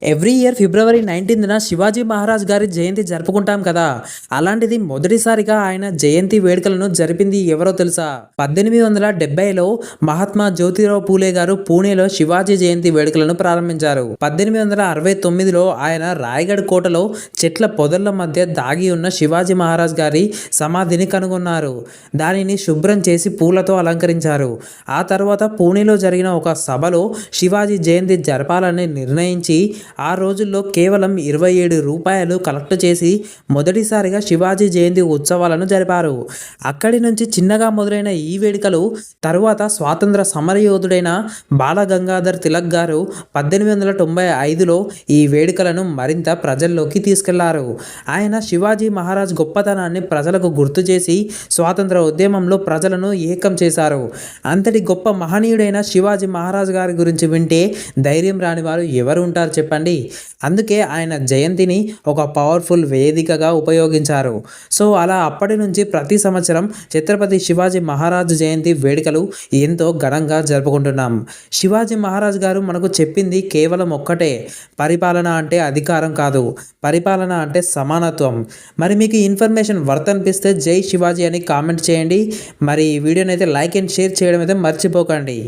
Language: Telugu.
Every year February 19న Shivaji Maharaj గారి జయంతి జరుపుకుంటాం కదా. అలాంటిది మొదటిసారిగా ఆయన జయంతి వేడుకలను జరిపింది ఎవరో తెలుసా? 1870లో మహాత్మా జ్యోతిరావు పూలే గారు పూణేలో శివాజీ జయంతి వేడుకలను ప్రారంభించారు. 1869లో ఆయన రాయగఢ్ కోటలో చెట్ల పొదల మధ్య దాగి ఉన్న శివాజీ మహారాజ్ గారి సమాధిని కనుగొన్నారు. దానిని శుభ్రం చేసి పూలతో అలంకరించారు. ఆ తర్వాత పూణేలో జరిగిన ఒక సభలో శివాజీ జయంతి జరపాలని నిర్ణయించి ఆ రోజుల్లో కేవలం 27 రూపాయలు కలెక్ట్ చేసి మొదటిసారిగా శివాజీ జయంతి ఉత్సవాలను జరిపారు. అక్కడి నుంచి చిన్నగా మొదలైన ఈ వేడుకలు తరువాత స్వాతంత్ర సమరయోధుడైన బాలగంగాధర్ తిలక్ గారు 1895లో ఈ వేడుకలను మరింత ప్రజల్లోకి తీసుకెళ్లారు. ఆయన శివాజీ మహారాజ్ గొప్పతనాన్ని ప్రజలకు గుర్తు చేసి స్వాతంత్ర ఉద్యమంలో ప్రజలను ఏకం చేశారు. అంతటి గొప్ప మహనీయుడైన శివాజీ మహారాజ్ గారి గురించి వింటే ధైర్యం రాని వారు ఎవరు ఉంటారు చెప్పండి. అందుకే ఆయన జయంతిని ఒక పవర్ఫుల్ వేదికగా ఉపయోగించారు. సో అలా అప్పటి నుంచి ప్రతి సంవత్సరం ఛత్రపతి శివాజీ మహారాజ్ జయంతి వేడుకలు ఎంతో ఘనంగా జరుపుకుంటున్నాం. శివాజీ మహారాజ్ గారు మనకు చెప్పింది కేవలం ఒక్కటే, పరిపాలన అంటే అధికారం కాదు, పరిపాలన అంటే సమానత్వం. మరి మీకు ఈ ఇన్ఫర్మేషన్ వర్త్ అనిపిస్తే జై శివాజీ అని కామెంట్ చేయండి. మరి ఈ వీడియోని అయితే లైక్ అండ్ షేర్ చేయడం అయితే మర్చిపోకండి.